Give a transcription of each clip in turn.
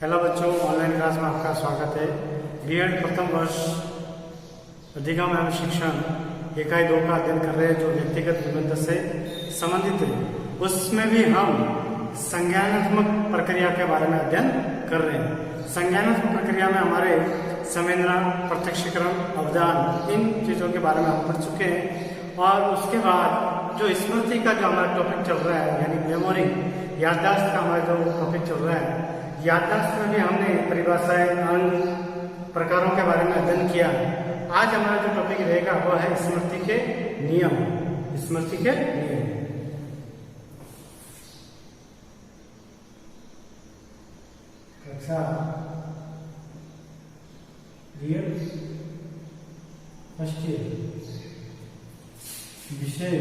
Hello बच्चों, online class में आपका स्वागत है। बीएड प्रथम वर्ष अधिगम एवं शिक्षण इकाई 2 का अध्ययन कर रहे हैं, जो व्यक्तिगत निबंध से संबंधित है। उसमें भी हम संज्ञानात्मक प्रक्रिया के बारे में अध्ययन कर रहे हैं। संज्ञानात्मक प्रक्रिया में हमारे संवेदना, प्रत्यक्षीकरण, अवधान, इन चीज़ों के बारे में हम पढ़ चुके हैं। और उसके बाद जो स्मृति का जो हमारा टॉपिक चल रहा है, यानी मेमोरी, याददाश्त का हमारा जो टॉपिक चल रहा है, याददाश्त में भी हमने परिभाषाएं, अंग, प्रकारों के बारे में अध्ययन किया। आज हमारा जो टॉपिक रहेगा वह है स्मृति के नियम। स्मृति के नियम। कक्षा फर्स्ट ईयर, विषय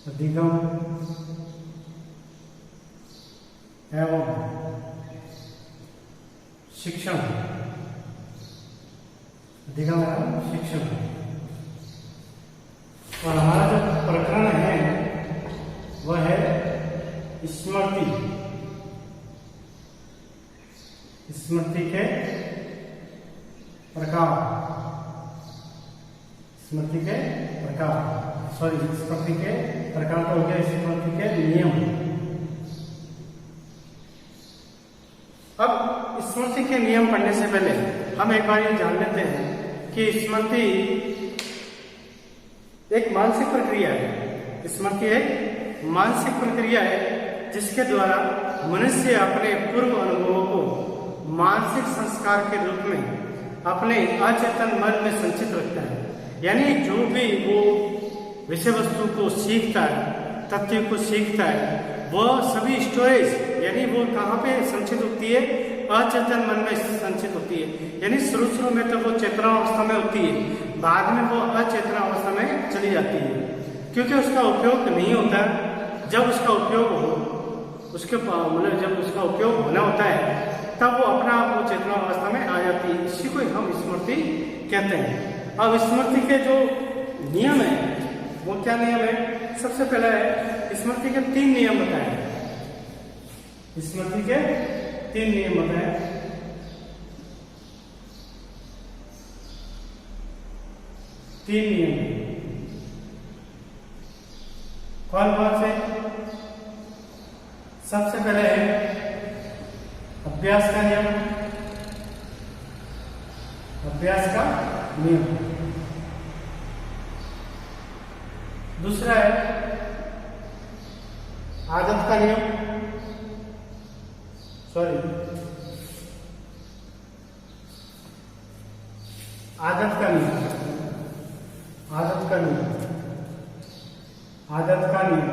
अधिगम एवं शिक्षण। अधिगम एवं शिक्षण। और हमारा जो प्रकरण है वह है स्मृति। स्मृति के प्रकार। स्मृति के प्रकार, सॉरी, स्मृति के प्रकार तो हो गया, स्मृति के नियम। अब स्मृति के नियम पढ़ने से पहले हम एक बार ये जान लेते हैं कि स्मृति एक मानसिक प्रक्रिया है। स्मृति एक मानसिक प्रक्रिया है जिसके द्वारा मनुष्य अपने पूर्व अनुभवों को मानसिक संस्कार के रूप में अपने अचेतन मन में संचित रखता है। यानी जो भी वो विषय वस्तु को सीखता है, तथ्य को सीखता है, वह सभी स्टोरेज, यानी वो कहाँ पे संचित होती है? अचेतन मन में संचित होती है। यानी शुरू में तो वो चेतनावस्था में होती है, बाद में वो अचेतनावस्था में चली जाती है, क्योंकि उसका उपयोग नहीं होता। जब उसका उपयोग हो, उसके मतलब जब उसका उपयोग होना होता है, तब वो अपना आप वो चेतनावस्था में आ जाती है। इसी को हम स्मृति कहते हैं। अब स्मृति के जो नियम है वो क्या नियम है? सबसे पहला है स्मृति के 3 नियम बताए। स्मृति के 3 नियम बताए। तीन नियम कौन कौन से? सबसे पहले है अभ्यास का नियम। अभ्यास का नियम। दूसरा है आदत का नियम। सॉरी, आदत का नियम। आदत का नियम। आदत का नियम।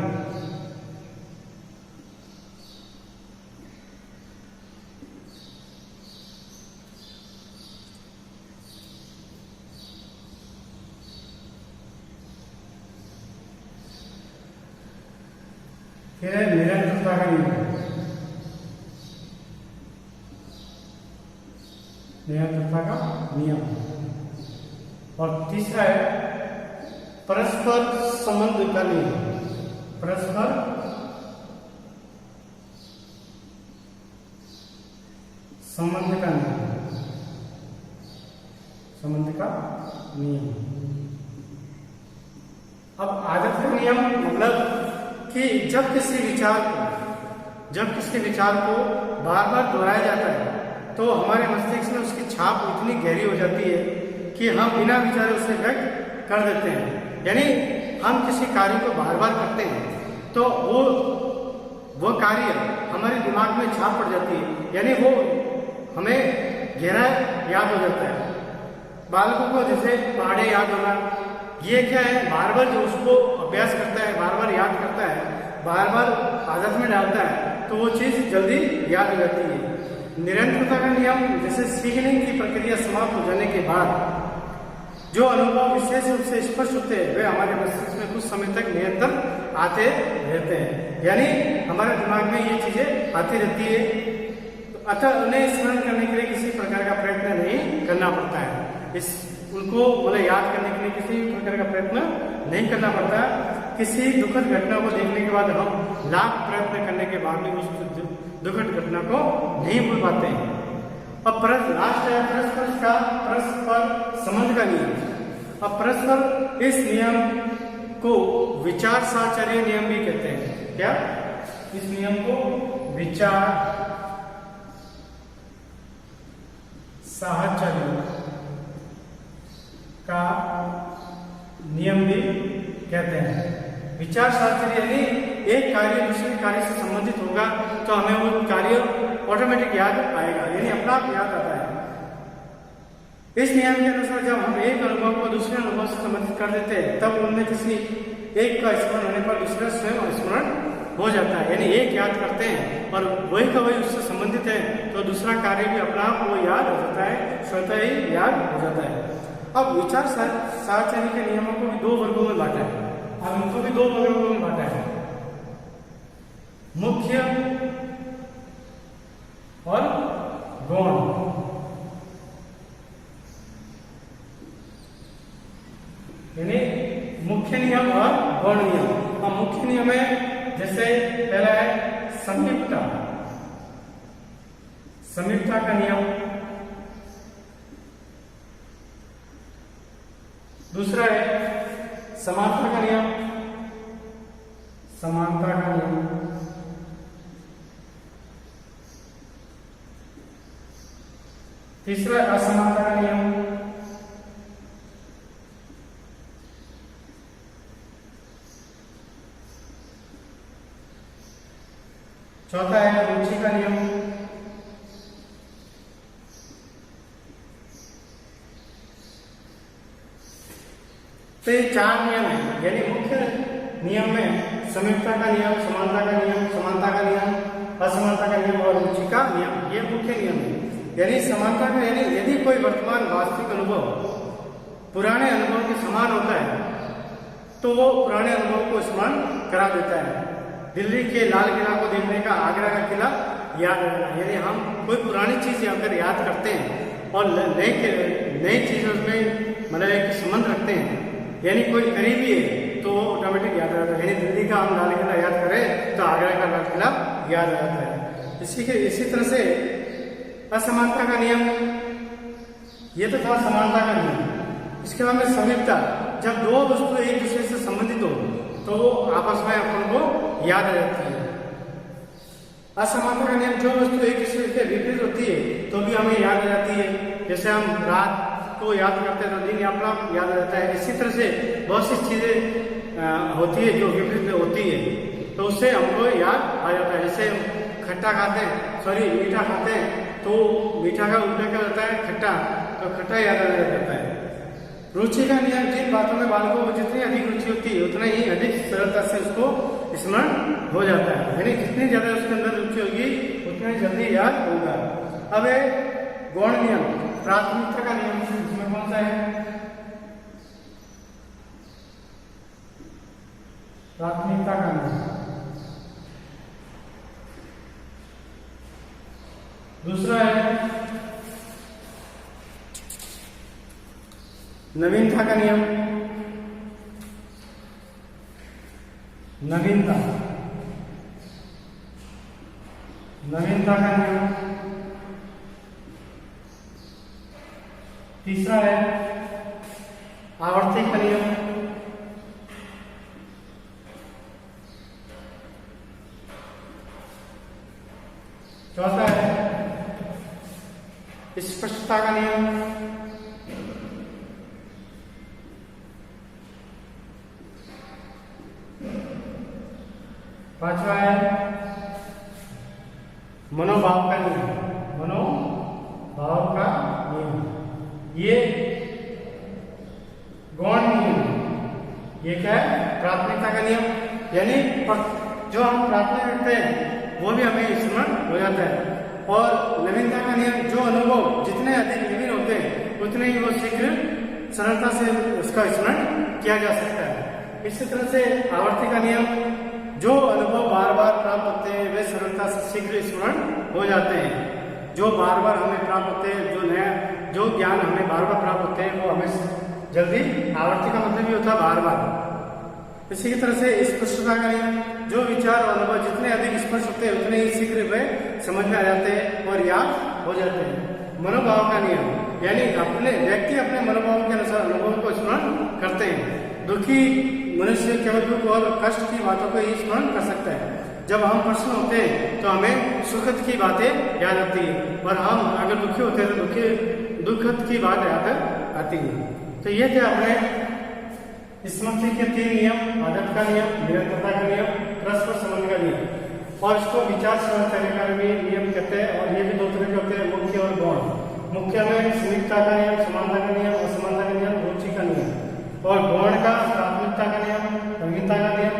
फिर है निरंतरता का नियम। निरंतरता का नियम। और तीसरा है परस्पर संबंध का नियम। परस्पर संबंध का नियम। संबंध का नियम। अब आदत का नियम मतलब कि जब किसी विचार को बार बार दोहराया जाता है तो हमारे मस्तिष्क में उसकी छाप इतनी गहरी हो जाती है कि हम बिना विचारे उसे व्यक्त कर देते हैं। यानी हम किसी कार्य को बार बार करते हैं तो वो कार्य हमारे दिमाग में छाप पड़ जाती है, यानी वो हमें गहरा याद हो जाता है। बालकों को जैसे पहाड़े याद होना, ये क्या है? बार बार जो उसको अभ्यास करता है, बार बार याद करता है, बार बार आदत में डालता है, तो वो चीज जल्दी याद हो जाती है। निरंतरता का नियम जैसे सीखने की प्रक्रिया समाप्त हो जाने के बाद जो अनुभव विशेष रूप से स्पष्ट होते हैं वे हमारे मस्तिष्क में कुछ समय तक निरंतर आते रहते हैं। यानी हमारे दिमाग में ये चीजें आती रहती है, अतः उन्हें स्मरण करने के लिए किसी प्रकार का प्रयत्न नहीं करना पड़ता है। उनको याद करने के लिए किसी प्रकार का प्रयत्न नहीं करना पड़ता। किसी दुखद घटना को देखने के बाद हम लाख प्रयत्न करने के बाद भी उस दुखद घटना को नहीं भूल पाते हैं। अब लास्ट है परस्पर संबंध का नियम। अब परस्पर इस नियम को विचार साहचर्य नियम भी कहते हैं। क्या? इस नियम को विचार साहचर्य का नियम भी कहते हैं। विचार साहचर्य यानी एक कार्य दूसरे कार्य से संबंधित होगा तो हमें वो कार्य ऑटोमेटिक याद आएगा, यानी अपना आप याद आता है। इस नियम के अनुसार जब हम एक अनुभव को दूसरे अनुभव से संबंधित कर देते हैं तब उनमें किसी एक का स्मरण होने पर दूसरा स्वयं स्मरण हो जाता है, यानी एक याद करते हैं और वही का वही उससे संबंधित है तो दूसरा कार्य भी अपना आप वो याद हो जाता है, स्वतः ही याद हो जाता है। अब विचार साहचर्य के नियमों को भी दो वर्गों में बांटा है। अब इनको भी दो वर्गों में बांटा है, मुख्य और गौण। यानी मुख्य नियम और गौण नियम। अब मुख्य नियम है जैसे पहला है समीपता का नियम, दूसरा है समानता का नियम, तीसरा असमानता का नियम, चौथा है रुचि का नियम, तो ये चार नियम है। यानी मुख्य नियम में समीपता का नियम, समानता का नियम, समानता का नियम, असमानता का नियम और रुचि का नियम, ये मुख्य नियम है। यानी समानता का यानी यदि कोई वर्तमान वास्तविक अनुभव पुराने अनुभव के समान होता है तो वो पुराने अनुभव को स्मरण करा देता है। दिल्ली के लाल किला को देखने का आगरा का किला याद रखना, यानी हम कोई पुरानी चीज अगर याद करते हैं और नई चीजों में मतलब एक संबंध रखते हैं, यानी कोई करीबी है तो वो ऑटोमेटिक याद रहता है। यानी दिल्ली का हम लाल किला याद करें तो आगरा का लाल किला याद रहता है। इसी तरह से असमानता का नियम, ये तो था समानता का नियम। इसके बाद में समीपता, जब दो वस्तु एक दूसरे से संबंधित हो तो वो आपस में अपन को याद रहती है। असमानता का नियम, जो वस्तु एक दूसरे से विपरीत होती है तो भी हमें याद रहती है। जैसे हम रात को याद करते हैं तो दिन अपना याद रहता है। इसी तरह से बहुत सी चीजें होती है जो विपरीत होती है तो उससे हमको याद आ जाता है। जैसे खट्टा खाते हैं, मीठा खाते हैं तो मीठा का उल्टा क्या होता है? खट्टा, तो खट्टा याद आ जाता है। रुचि का नियम, जिन बातों में बालकों को जितनी अधिक रुचि होती है उतना ही अधिक सरलता से उसको स्मरण हो जाता है। यानी जितनी ज्यादा उसके अंदर रुचि होगी उतना ही जल्दी याद होगा। अब है गौण नियम, प्राथमिकता का नियम, इसमें कौन सा है? प्राथमिकता का नियम। दूसरा है नवीनता का नियम, नवीनता का नियम। तीसरा है आवर्ती का नियम, चौथा है स्पष्टता का नियम, पांचवा है मनोभाव का नियम, मनोभाव का नियम। ये गौण नियम। ये क्या है? प्राथमिकता का नियम, यानी जो हम प्रार्थना करते हैं वो भी हमें स्मरण हो जाता है। और नवीनता का नियम, जो अनुभव जितने अधिक नवीन होते हैं उतने ही वो शीघ्र सरलता से उसका स्मरण किया जा सकता है। इसी तरह से आवर्ती का नियम, जो अनुभव बार बार प्राप्त होते हैं वे सरलता से शीघ्र स्मरण हो जाते हैं। जो बार बार हमें प्राप्त होते हैं, जो ज्ञान हमें बार बार प्राप्त होते हैं वो हमें जल्दी, आवर्ती का मतलब भी होता है बार बार, इसी की तरह से स्पष्टता का नियम, जो विचार और अनुभव जितने अधिक स्पष्ट होते हैं उतने ही शीघ्र वे समझ में आ जाते हैं और याद हो जाते हैं। मनोभाव का नियम, यानी अपने व्यक्ति अपने मनोभाव के अनुसार अनुभव को स्मरण करते हैं। दुखी मनुष्य केवल दुख और कष्ट की बातों को ही स्मरण कर सकता है। जब हम प्रसन्न होते हैं तो हमें सुखद की बातें याद आती है, और हम अगर दुखी होते हैं तो दुखद की बात याद आती है। तो ये थे अपने स्मृति के 3 नियम, आदत का नियम, निरंतरता का नियम, परस्पर संबंध का नियम, और इसको विचार सरल करने का भी नियम कहते हैं। और ये भी 2 तरह के होते हैं, मुख्य और गौण। मुख्य में समीपता का नियम, समानता का नियम, असमानता का नियम, रुचि का नियम, और गौण का प्राथमिकता का नियम, रंगीनता का नियम,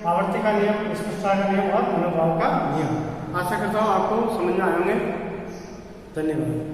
आवर्ती का नियम, स्पष्टता का नियम और मनोभाव का नियम। आशा करता हूँ आपको समझ में आए होंगे। धन्यवाद।